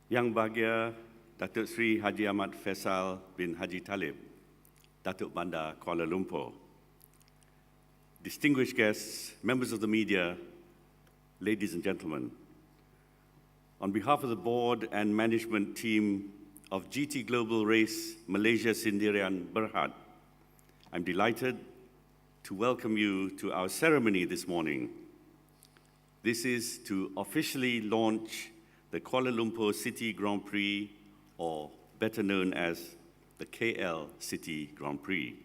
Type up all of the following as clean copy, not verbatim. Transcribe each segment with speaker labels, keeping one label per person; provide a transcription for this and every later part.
Speaker 1: Yang Bahagia Datuk Sri Haji Ahmad Faisal bin Haji Talib, Datuk Bandar Kuala Lumpur. Distinguished guests, members of the media, ladies and gentlemen, on behalf of the board and management team of GT Global Race Malaysia Sendirian Berhad, I'm delighted to welcome you to our ceremony this morning. This is to officially launch the Kuala Lumpur City Grand Prix, or better known as the KL City Grand Prix.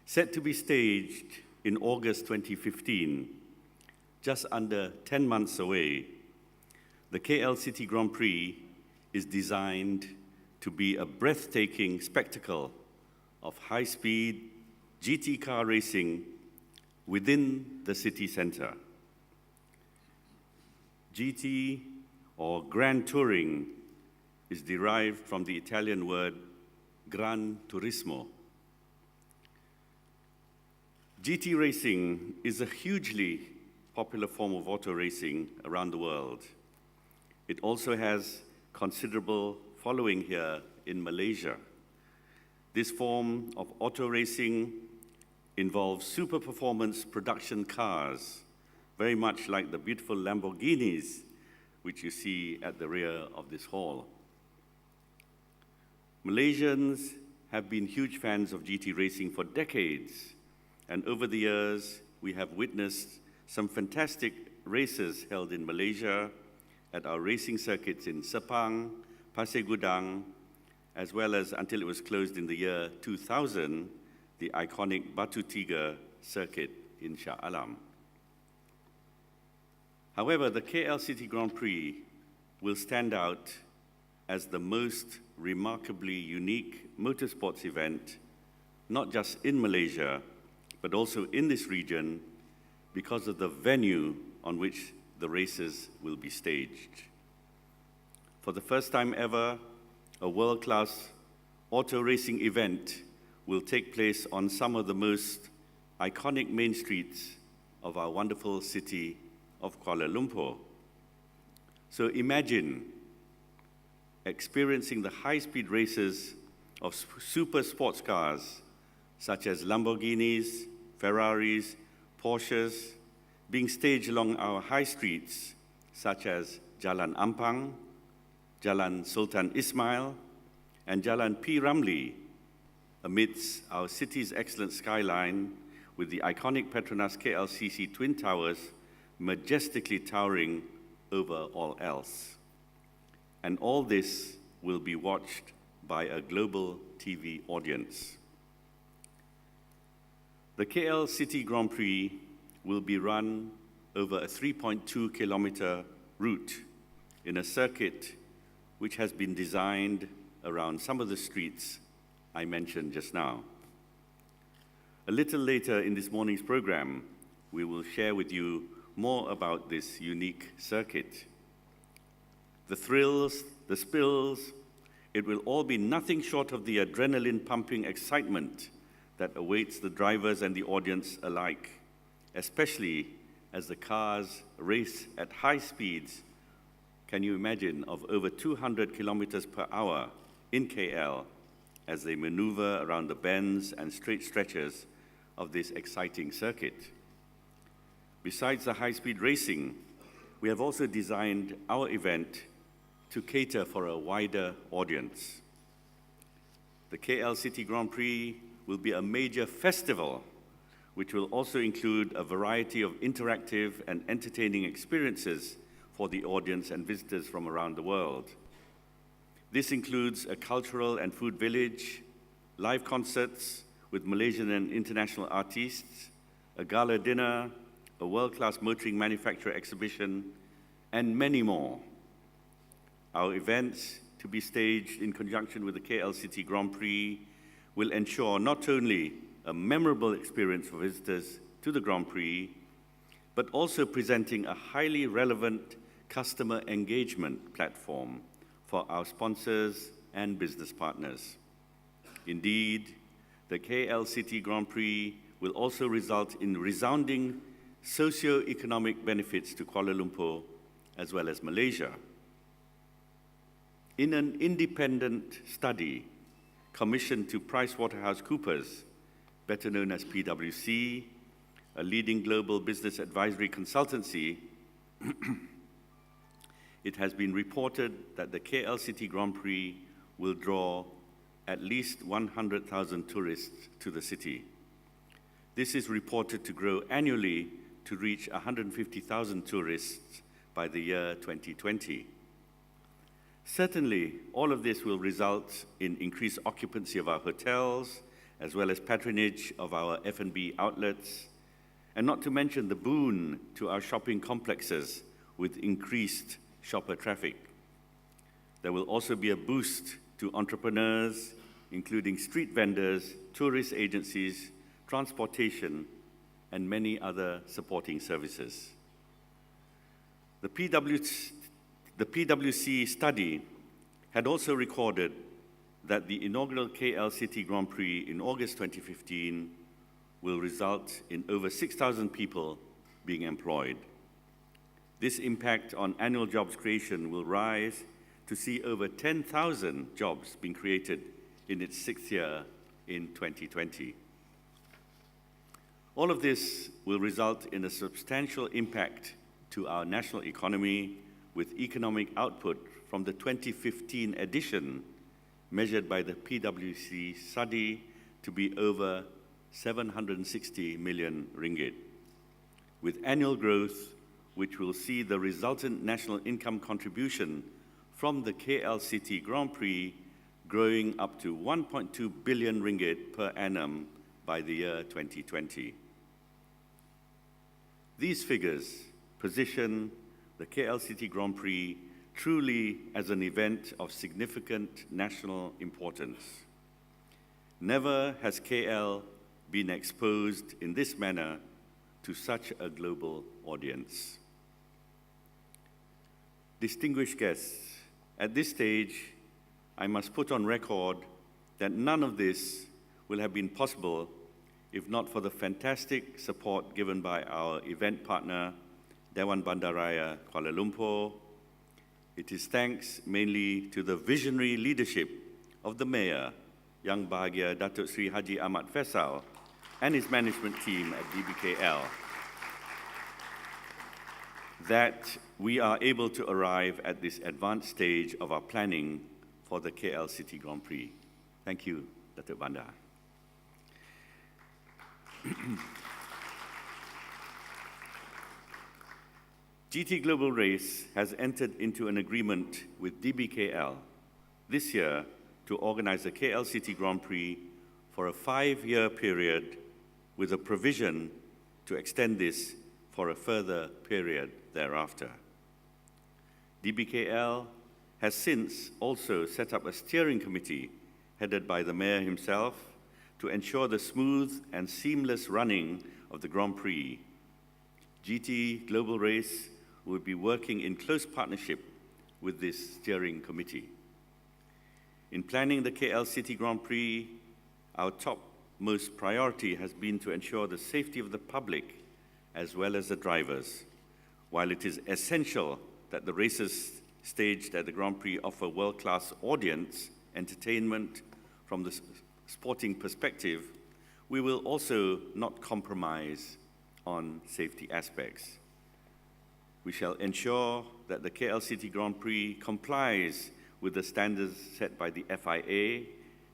Speaker 1: Set to be staged in August 2015, just under 10 months away, the KL City Grand Prix is designed to be a breathtaking spectacle of high-speed GT car racing within the city center. GT, or Grand Touring, is derived from the Italian word Gran Turismo. GT racing is a hugely popular form of auto racing around the world. It also has considerable following here in Malaysia. This form of auto racing involves super performance production cars, very much like the beautiful Lamborghinis which you see at the rear of this hall. Malaysians have been huge fans of GT racing for decades, and over the years, we have witnessed some fantastic races held in Malaysia at our racing circuits in Sepang, Pasir Gudang, as well as, until it was closed in the year 2000, the iconic Batu Tiga circuit in Shah Alam. However, the KL City Grand Prix will stand out as the most remarkably unique motorsports event, not just in Malaysia, but also in this region, because of the venue on which the races will be staged. For the first time ever, a world-class auto racing event will take place on some of the most iconic main streets of our wonderful city of Kuala Lumpur. So imagine experiencing the high-speed races of super sports cars such as Lamborghinis, Ferraris, Porsches being staged along our high streets such as Jalan Ampang, Jalan Sultan Ismail, and Jalan P. Ramlee, amidst our city's excellent skyline with the iconic Petronas KLCC Twin Towers majestically towering over all else. And all this will be watched by a global TV audience. The KL City Grand Prix will be run over a 3.2-kilometer route in a circuit which has been designed around some of the streets I mentioned just now. A little later in this morning's program, we will share with you more about this unique circuit. The thrills, the spills, it will all be nothing short of the adrenaline-pumping excitement that awaits the drivers and the audience alike, especially as the cars race at high speeds, can you imagine, of over 200 kilometers per hour in KL as they maneuver around the bends and straight stretches of this exciting circuit. Besides the high-speed racing, we have also designed our event to cater for a wider audience. The KL City Grand Prix will be a major festival, which will also include a variety of interactive and entertaining experiences for the audience and visitors from around the world. This includes a cultural and food village, live concerts with Malaysian and international artists, a gala dinner, a world-class motoring manufacturer exhibition, and many more. Our events, to be staged in conjunction with the KL City Grand Prix, will ensure not only a memorable experience for visitors to the Grand Prix, but also presenting a highly relevant customer engagement platform for our sponsors and business partners. Indeed, the KL City Grand Prix will also result in resounding socio-economic benefits to Kuala Lumpur as well as Malaysia. In an independent study commissioned to PricewaterhouseCoopers, better known as PwC, a leading global business advisory consultancy, it has been reported that the KL City Grand Prix will draw at least 100,000 tourists to the city. This is reported to grow annually to reach 150,000 tourists by the year 2020. Certainly, all of this will result in increased occupancy of our hotels, as well as patronage of our F&B outlets, and not to mention the boon to our shopping complexes with increased shopper traffic. There will also be a boost to entrepreneurs, including street vendors, tourist agencies, transportation, and many other supporting services. The PwC study had also recorded that the inaugural KL City Grand Prix in August 2015 will result in over 6,000 people being employed. This impact on annual jobs creation will rise to see over 10,000 jobs being created in its sixth year in 2020. All of this will result in a substantial impact to our national economy, with economic output from the 2015 edition measured by the PwC study to be over 760 million ringgit, with annual growth which will see the resultant national income contribution from the KL City Grand Prix growing up to 1.2 billion ringgit per annum by the year 2020. These figures position the KL City Grand Prix truly as an event of significant national importance. Never has KL been exposed in this manner to such a global audience. Distinguished guests, at this stage, I must put on record that none of this will have been possible if not for the fantastic support given by our event partner, Dewan Bandaraya Kuala Lumpur. It is thanks mainly to the visionary leadership of the Mayor, Yang Bahagia Datuk Sri Haji Ahmad Faisal, and his management team at DBKL, that we are able to arrive at this advanced stage of our planning for the KL City Grand Prix. Thank you, Datuk Bandar. GT Global Race has entered into an agreement with DBKL this year to organize the KL City Grand Prix for a 5-year period, with a provision to extend this for a further period thereafter. DBKL has since also set up a steering committee headed by the Mayor himself to ensure the smooth and seamless running of the Grand Prix. GT Global Race will be working in close partnership with this steering committee. In planning the KL City Grand Prix, our topmost priority has been to ensure the safety of the public as well as the drivers. While it is essential that the races staged at the Grand Prix offer world-class audience entertainment from the sporting perspective, we will also not compromise on safety aspects. We shall ensure that the KL City Grand Prix complies with the standards set by the FIA,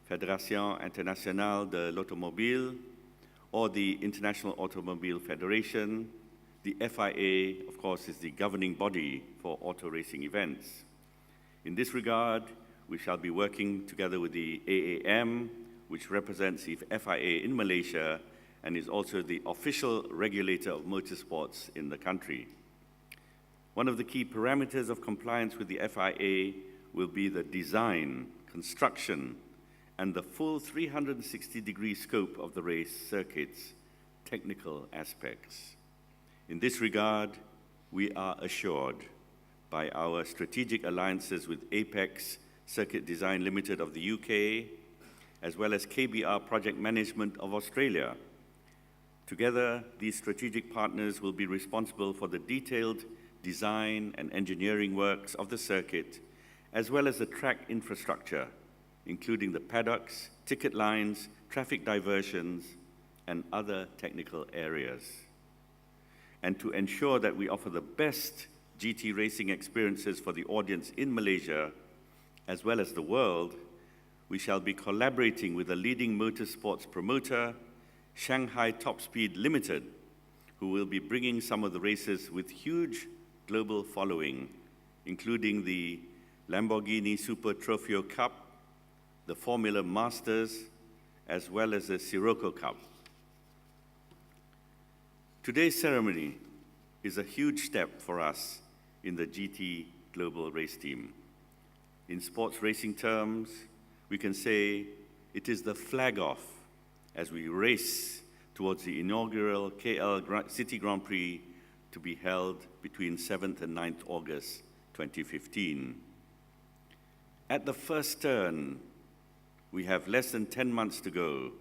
Speaker 1: Fédération Internationale de l'Automobile, or the International Automobile Federation. The FIA, of course, is the governing body for auto racing events. In this regard, we shall be working together with the AAM, which represents the FIA in Malaysia and is also the official regulator of motorsports in the country. One of the key parameters of compliance with the FIA will be the design, construction, and the full 360-degree scope of the race circuit's technical aspects. In this regard, we are assured by our strategic alliances with Apex Circuit Design Limited of the UK, as well as KBR Project Management of Australia. Together, these strategic partners will be responsible for the detailed design and engineering works of the circuit as well as the track infrastructure, including the paddocks, ticket lines, traffic diversions, and other technical areas. And to ensure that we offer the best GT racing experiences for the audience in Malaysia, as well as the world, we shall be collaborating with a leading motorsports promoter, Shanghai Top Speed Limited, who will be bringing some of the races with huge global following, including the Lamborghini Super Trofeo Cup, the Formula Masters, as well as the Sirocco Cup. Today's ceremony is a huge step for us in the GT Global Race Team. In sports racing terms, we can say it is the flag off as we race towards the inaugural KL City Grand Prix to be held between 7th and 9th August 2015. At the first turn, we have less than 10 months to go.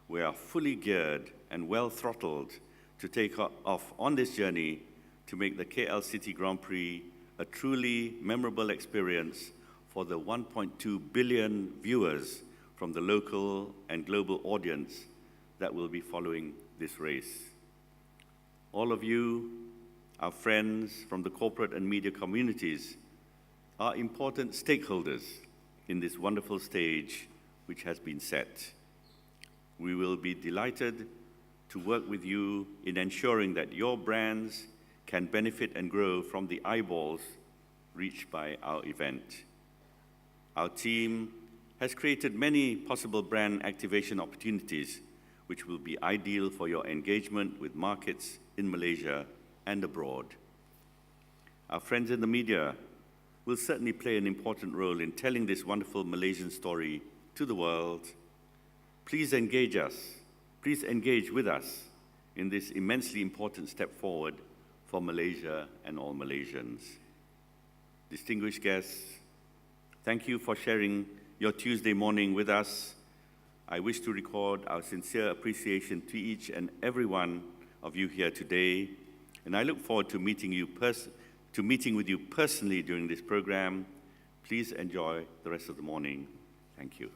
Speaker 1: We are fully geared and well throttled to take off on this journey to make the KL City Grand Prix a truly memorable experience for the 1.2 billion viewers from the local and global audience that will be following this race. All of you, our friends from the corporate and media communities, are important stakeholders in this wonderful stage which has been set. We will be delighted to work with you in ensuring that your brands can benefit and grow from the eyeballs reached by our event. Our team has created many possible brand activation opportunities which will be ideal for your engagement with markets in Malaysia and abroad. Our friends in the media will certainly play an important role in telling this wonderful Malaysian story to the world. Please engage us. Please engage with us in this immensely important step forward for Malaysia and all Malaysians. Distinguished guests, thank you for sharing your Tuesday morning with us. I wish to record our sincere appreciation to each and every one of you here today, and I look forward to meeting with you personally during this program. Please enjoy the rest of the morning. Thank you.